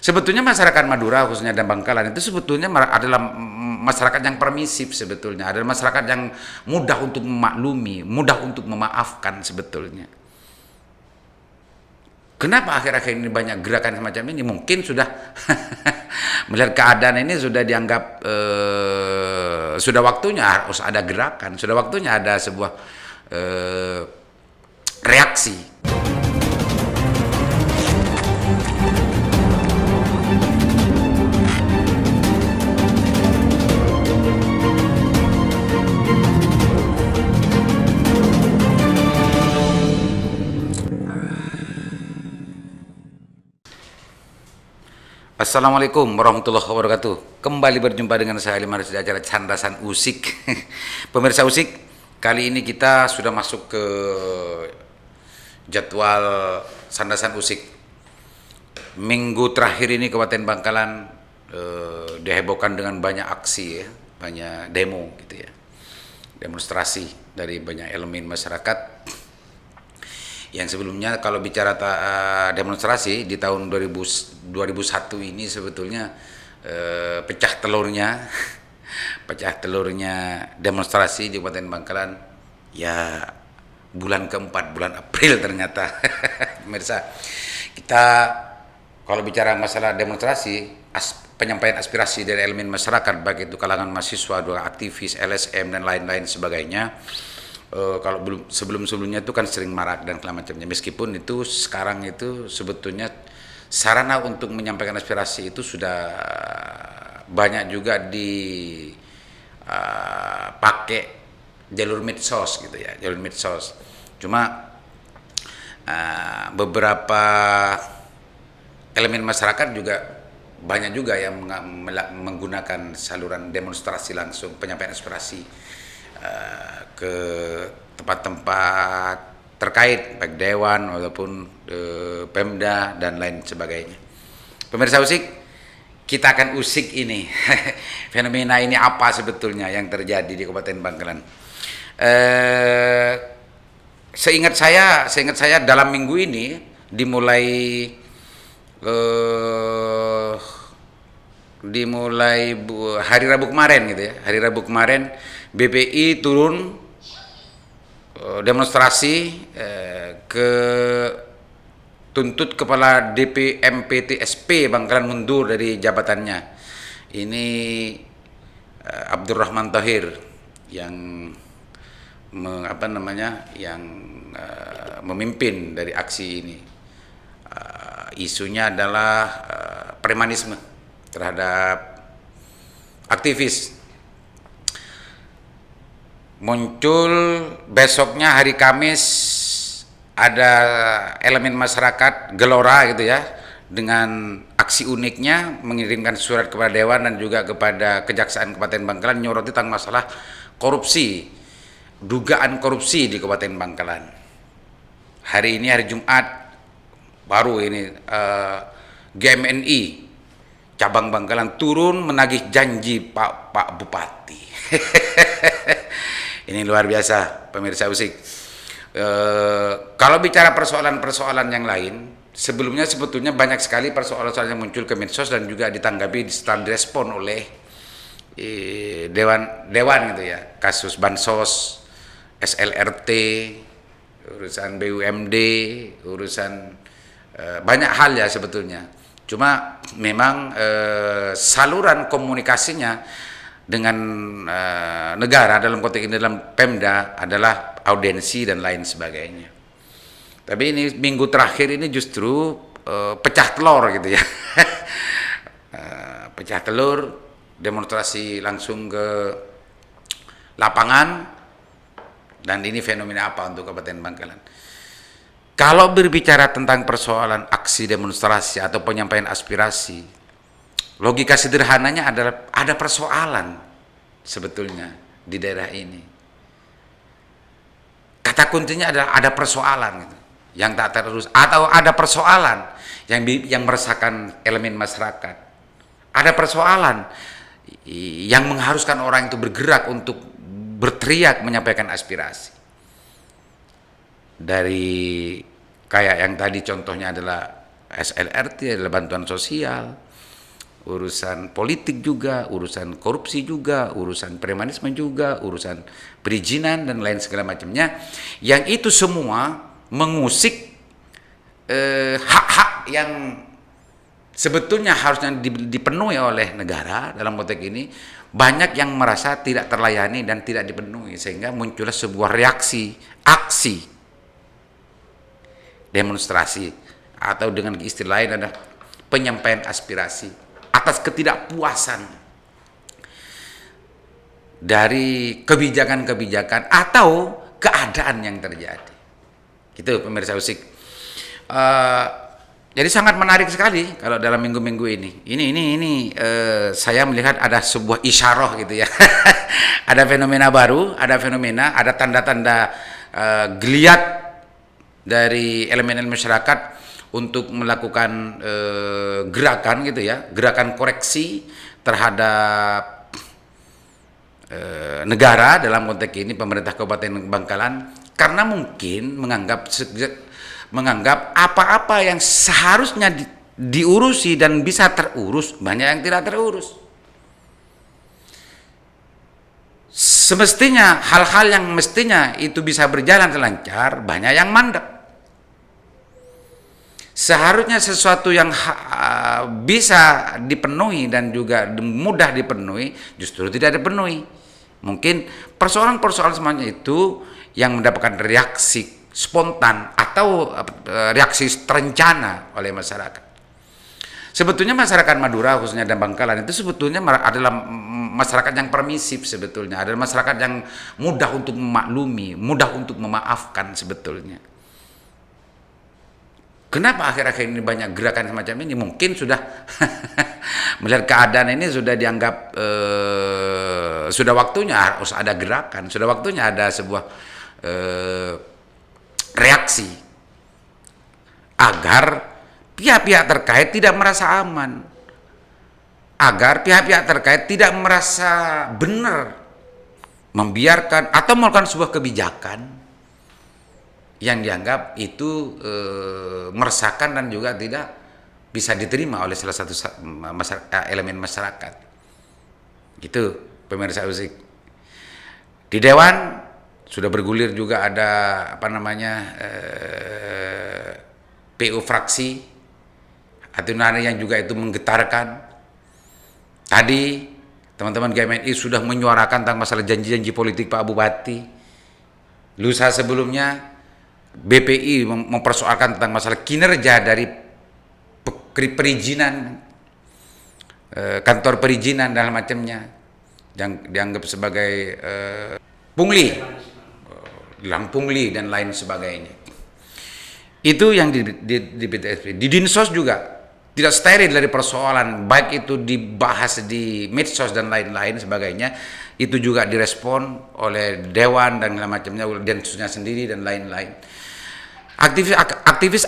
Sebetulnya masyarakat Madura khususnya dan Bangkalan itu sebetulnya adalah masyarakat yang permisif sebetulnya, adalah masyarakat yang mudah untuk memaklumi, mudah untuk memaafkan sebetulnya. Kenapa akhir-akhir ini banyak gerakan semacam ini? Mungkin sudah melihat keadaan ini sudah dianggap sudah waktunya harus ada gerakan, sudah waktunya ada sebuah reaksi. Assalamualaikum warahmatullahi wabarakatuh. Kembali berjumpa dengan saya Ali Maris di acara Candasan Usik. Pemirsa Usik, kali ini kita sudah masuk ke jadwal Candasan Usik. Minggu terakhir ini Kabupaten Bangkalan dihebohkan dengan banyak aksi ya, banyak demo gitu ya. Demonstrasi dari banyak elemen masyarakat. Yang sebelumnya kalau bicara demonstrasi di tahun 2001 ini sebetulnya pecah telurnya demonstrasi di Kabupaten Bangkalan ya bulan keempat, bulan April ternyata. Pemirsa, kita kalau bicara masalah demonstrasi, penyampaian aspirasi dari elemen masyarakat baik itu kalangan mahasiswa, aktivis, LSM dan lain-lain sebagainya. Kalau sebelumnya itu kan sering marak dan segala macamnya, meskipun itu sekarang itu sebetulnya sarana untuk menyampaikan aspirasi itu sudah banyak juga dipakai jalur medsos gitu ya, jalur medsos. Cuma beberapa elemen masyarakat juga banyak juga yang menggunakan saluran demonstrasi langsung, penyampaian aspirasi ke tempat-tempat terkait baik dewan ataupun Pemda dan lain sebagainya. Pemirsa Usik, kita akan usik ini fenomena ini apa sebetulnya yang terjadi di Kabupaten Bangkalan. Seingat saya dalam minggu ini dimulai hari Rabu kemarin gitu ya. Hari Rabu kemarin BPI turun demonstrasi ke tuntut kepala DPMPT SP Bangkalan mundur dari jabatannya. Ini Abdurrahman Tahir yang memimpin dari aksi ini. Isunya adalah premanisme terhadap aktivis. Muncul besoknya hari Kamis ada elemen masyarakat Gelora gitu ya, dengan aksi uniknya mengirimkan surat kepada Dewan dan juga kepada Kejaksaan Kabupaten Bangkalan nyoroti tentang masalah korupsi, dugaan korupsi di Kabupaten Bangkalan. Hari ini hari Jumat baru ini GMNI cabang Bangkalan turun menagih janji Pak Bupati. Ini luar biasa, pemirsa Usik. Kalau bicara persoalan-persoalan yang lain, sebelumnya sebetulnya banyak sekali persoalan-persoalan yang muncul ke medsos dan juga ditanggapi setelah direspon oleh dewan gitu ya. Kasus bansos, SLRT, urusan BUMD, urusan banyak hal ya sebetulnya. Cuma memang saluran komunikasinya dengan negara dalam konteks ini dalam Pemda adalah audiensi dan lain sebagainya. Tapi ini minggu terakhir ini justru pecah telur gitu ya. Pecah telur, demonstrasi langsung ke lapangan, dan ini fenomena apa untuk Kabupaten Bangkalan? Kalau berbicara tentang persoalan aksi demonstrasi atau penyampaian aspirasi, logika sederhananya adalah ada persoalan sebetulnya di daerah ini. Kata kuncinya adalah ada persoalan gitu, yang tak terurus, atau ada persoalan yang meresahkan elemen masyarakat. Ada persoalan yang mengharuskan orang itu bergerak untuk berteriak menyampaikan aspirasi. Dari kayak yang tadi contohnya adalah SLRT adalah bantuan sosial, urusan politik juga, urusan korupsi juga, urusan premanisme juga, urusan perizinan dan lain segala macamnya, yang itu semua mengusik hak-hak yang sebetulnya harusnya dipenuhi oleh negara dalam konteks ini. Banyak yang merasa tidak terlayani dan tidak dipenuhi, sehingga muncullah sebuah reaksi, aksi, demonstrasi, atau dengan istilah lain ada penyampaian aspirasi atas ketidakpuasan dari kebijakan-kebijakan atau keadaan yang terjadi. Gitu pemirsa Usik. Jadi sangat menarik sekali kalau dalam minggu-minggu ini. Ini saya melihat ada sebuah isyarah gitu ya. Ada fenomena baru, ada fenomena, ada tanda-tanda geliat dari elemen-elemen masyarakat untuk melakukan gerakan gitu ya, gerakan koreksi terhadap negara dalam konteks ini pemerintah Kabupaten Bangkalan, karena mungkin menganggap apa-apa yang seharusnya diurusi dan bisa terurus, banyak yang tidak terurus. Semestinya hal-hal yang mestinya itu bisa berjalan lancar, banyak yang mandek. Seharusnya sesuatu yang bisa dipenuhi dan juga mudah dipenuhi justru tidak dipenuhi. Mungkin persoalan-persoalan semuanya itu yang mendapatkan reaksi spontan atau reaksi terencana oleh masyarakat. Sebetulnya masyarakat Madura khususnya dan Bangkalan itu sebetulnya adalah masyarakat yang permisif, sebetulnya adalah masyarakat yang mudah untuk memaklumi, mudah untuk memaafkan sebetulnya. Kenapa akhir-akhir ini banyak gerakan semacam ini? Mungkin sudah melihat keadaan ini sudah dianggap sudah waktunya harus ada gerakan, sudah waktunya ada sebuah reaksi agar pihak-pihak terkait tidak merasa aman, agar pihak-pihak terkait tidak merasa benar membiarkan atau melakukan sebuah kebijakan yang dianggap itu meresahkan dan juga tidak bisa diterima oleh salah satu elemen masyarakat. Gitu pemirsa Usik. Di Dewan sudah bergulir juga ada PU fraksi atau yang juga itu menggetarkan. Tadi teman-teman GMNI sudah menyuarakan tentang masalah janji-janji politik Pak Bupati. Lusa sebelumnya BPI mempersoalkan tentang masalah kinerja dari perizinan, kantor perizinan dan macamnya, yang dianggap sebagai pungli, pungli dan lain sebagainya. Itu yang di PTSP. Di Dinsos juga tidak steril dari persoalan, baik itu dibahas di medsos dan lain-lain sebagainya, itu juga direspon oleh Dewan dan macamnya, Densosnya sendiri dan lain-lain. Aktivis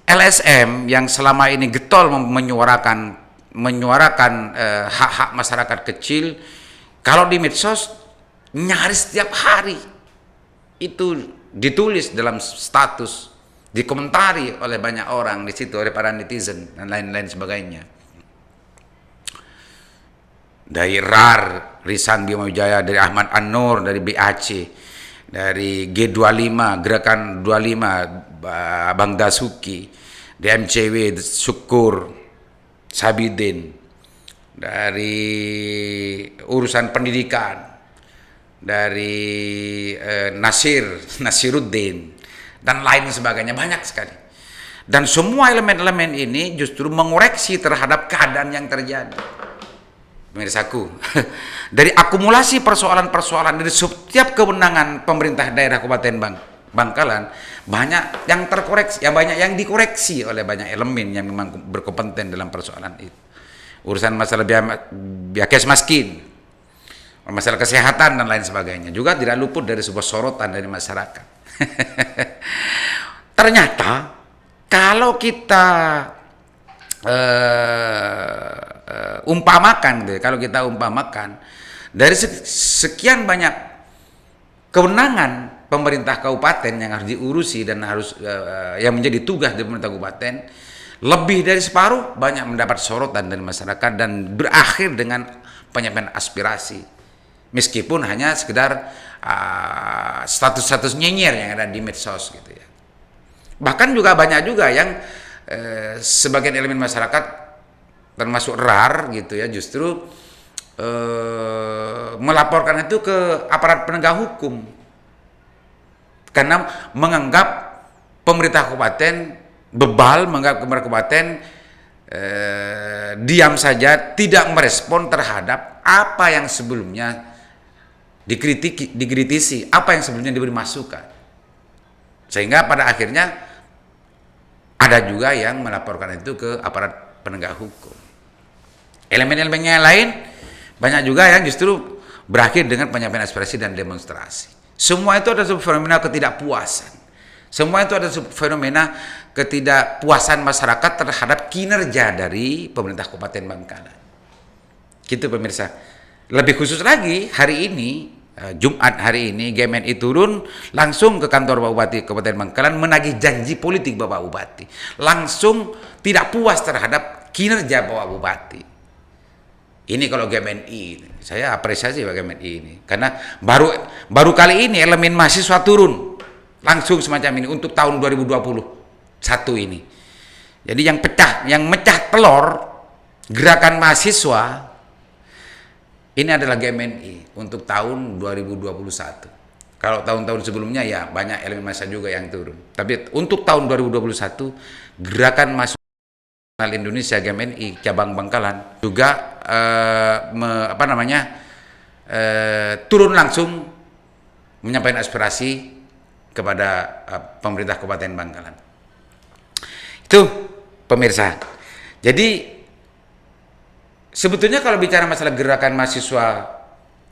LSM yang selama ini getol menyuarakan hak-hak masyarakat kecil, kalau di medsos nyaris setiap hari itu ditulis dalam status, dikomentari oleh banyak orang di situ, oleh para netizen dan lain-lain sebagainya. Dari RAR, Risan Bima Wijaya, dari Ahmad An-Nur, dari BAC, dari G25, Gerakan 25, Bang Dasuki, DMCW, Syukur, Sabidin, dari urusan pendidikan, dari Nasiruddin, dan lain sebagainya, banyak sekali. Dan semua elemen-elemen ini justru mengoreksi terhadap keadaan yang terjadi. Pemirsaku, dari akumulasi persoalan-persoalan dari setiap kewenangan pemerintah daerah Kabupaten Bangkalan, banyak yang terkoreksi, ya banyak yang dikoreksi oleh banyak elemen yang memang berkompeten dalam persoalan itu. Urusan masalah biaya miskin, masalah kesehatan dan lain sebagainya juga tidak luput dari sebuah sorotan dari masyarakat. Ternyata kalau kita kalau kita umpamakan dari sekian banyak kewenangan pemerintah kabupaten yang harus diurusi dan harus yang menjadi tugas dari pemerintah kabupaten, Lebih dari separuh banyak mendapat sorotan dari masyarakat dan berakhir dengan penyampaian aspirasi. Meskipun hanya sekedar status-status nyinyir yang ada di medsos gitu ya. Bahkan juga banyak juga yang sebagian elemen masyarakat termasuk RAR gitu ya, justru melaporkan itu ke aparat penegak hukum karena menganggap pemerintah kabupaten bebal, menganggap pemerintah kabupaten diam saja, tidak merespon terhadap apa yang sebelumnya dikritisi, apa yang sebelumnya diberi masukan, sehingga pada akhirnya ada juga yang melaporkan itu ke aparat penegak hukum. Elemen-elemennya yang lain banyak juga yang justru berakhir dengan penyampaian aspirasi dan demonstrasi. Semua itu ada fenomena ketidakpuasan. Semua itu ada fenomena ketidakpuasan masyarakat terhadap kinerja dari pemerintah Kabupaten Bangkalan. Gitu pemirsa. Lebih khusus lagi, hari ini, Jumat hari ini, GMNI turun langsung ke kantor Bapak Bupati Kabupaten Bangkalan menagih janji politik Bapak Bupati. Langsung tidak puas terhadap kinerja Bapak Bupati. Ini kalau GMNI, saya apresiasi Pak GMNI ini, karena baru kali ini elemen mahasiswa turun langsung semacam ini untuk tahun 2021 ini. Jadi yang mecah telur gerakan mahasiswa ini adalah GMNI untuk tahun 2021. Kalau tahun-tahun sebelumnya ya banyak elemen mahasiswa juga yang turun. Tapi untuk tahun 2021 gerakan mahasiswa Indonesia GMNI cabang Bangkalan juga turun langsung menyampaikan aspirasi kepada pemerintah Kabupaten Bangkalan. Itu pemirsa. Jadi sebetulnya kalau bicara masalah gerakan mahasiswa,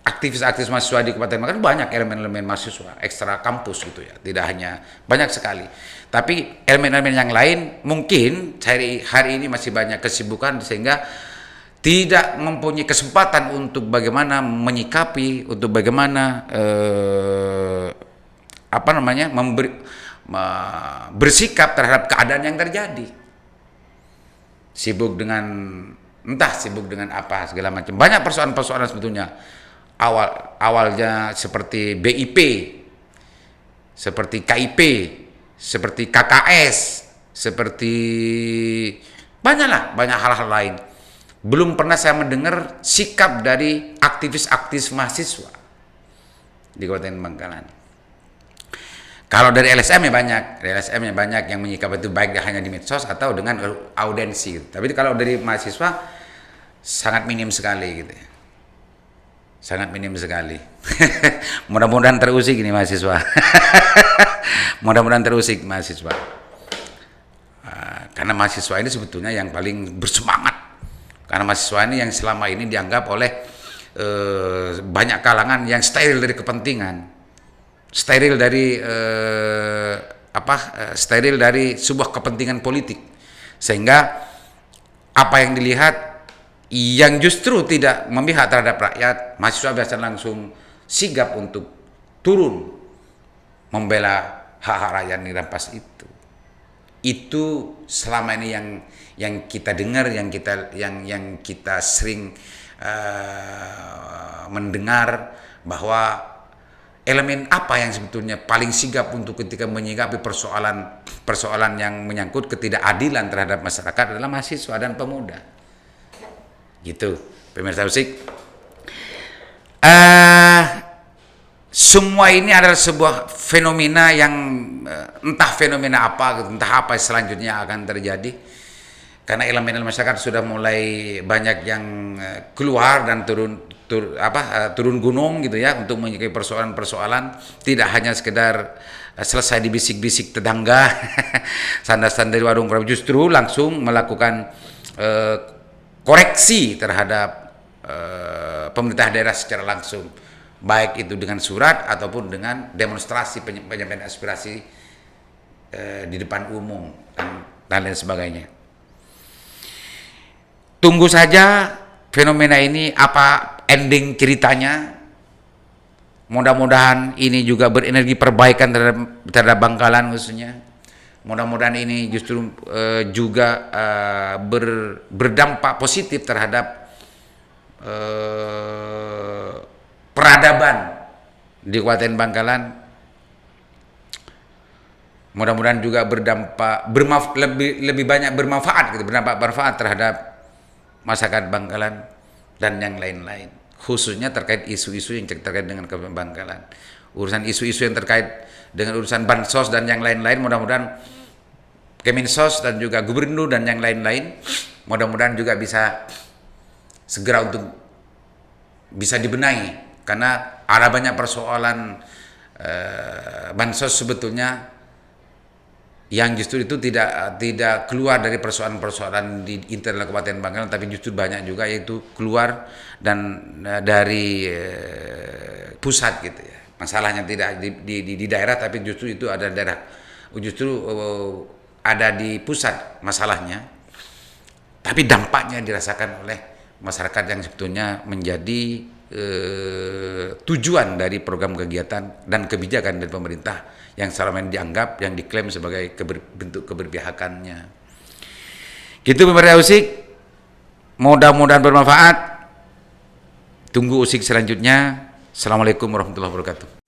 aktivis-aktivis mahasiswa di Kabupaten Bangkalan banyak elemen-elemen mahasiswa ekstra kampus gitu ya, tidak hanya, banyak sekali. Tapi elemen-elemen yang lain mungkin hari ini masih banyak kesibukan sehingga tidak mempunyai kesempatan untuk bagaimana menyikapi, untuk bagaimana bersikap terhadap keadaan yang terjadi. Sibuk dengan apa segala macam. Banyak persoalan-persoalan sebetulnya. Awalnya seperti BIP, seperti KIP, seperti KKS, seperti banyak hal-hal lain. Belum pernah saya mendengar sikap dari aktivis-aktivis mahasiswa di Kabupaten Bangkalan. Kalau dari LSM ya banyak yang menyikapi itu baik hanya di medsos atau dengan audensi. Tapi kalau dari mahasiswa sangat minim sekali gitu ya. Sangat minim sekali. Mudah-mudahan terusik ini mahasiswa. Mudah-mudahan terusik mahasiswa. Karena mahasiswa ini sebetulnya yang paling bersemangat. Karena mahasiswa ini yang selama ini dianggap oleh banyak kalangan yang steril dari kepentingan, steril dari sebuah kepentingan politik, sehingga apa yang dilihat yang justru tidak memihak terhadap rakyat, mahasiswa biasa langsung sigap untuk turun membela hak-hak rakyat yang dirampas itu. Itu selama ini yang kita dengar, yang kita sering mendengar, bahwa elemen apa yang sebetulnya paling sigap untuk ketika menyikapi persoalan yang menyangkut ketidakadilan terhadap masyarakat adalah mahasiswa dan pemuda. Gitu, pemirsa musik. Semua ini adalah sebuah fenomena yang entah fenomena apa, entah apa selanjutnya akan terjadi. Karena elemen masyarakat sudah mulai banyak yang keluar dan turun gunung gitu ya untuk menyikapi persoalan-persoalan, tidak hanya sekedar selesai di bisik-bisik tetangga, sandar-sandar di warung, justru langsung melakukan koreksi terhadap pemerintah daerah secara langsung, baik itu dengan surat ataupun dengan demonstrasi penyampaian aspirasi di depan umum dan lain sebagainya. Tunggu saja fenomena ini apa ending ceritanya. Mudah-mudahan ini juga berenergi perbaikan terhadap Bangkalan khususnya. Mudah-mudahan ini justru juga berdampak positif terhadap peradaban di Kabupaten Bangkalan. Mudah-mudahan juga berdampak lebih banyak bermanfaat gitu, bermanfaat terhadap masyarakat Bangkalan dan yang lain-lain, khususnya terkait isu-isu yang terkait dengan Kabupaten Bangkalan. Urusan isu-isu yang terkait dengan urusan bansos dan yang lain-lain, mudah-mudahan Kemensos dan juga Gubernur dan yang lain-lain mudah-mudahan juga bisa segera untuk bisa dibenahi, karena ada banyak persoalan bansos sebetulnya yang justru itu tidak keluar dari persoalan-persoalan di internal Kabupaten Bangkalan, tapi justru banyak juga yaitu keluar dan dari pusat gitu ya. Masalahnya tidak di daerah, tapi justru itu ada daerah, justru ada di pusat masalahnya, tapi dampaknya dirasakan oleh masyarakat yang sebetulnya menjadi tujuan dari program kegiatan dan kebijakan dari pemerintah yang selama ini dianggap, yang diklaim sebagai bentuk keberpihakannya. Gitu pemirsa Usik, mudah-mudahan bermanfaat. Tunggu Usik selanjutnya. Assalamualaikum warahmatullahi wabarakatuh.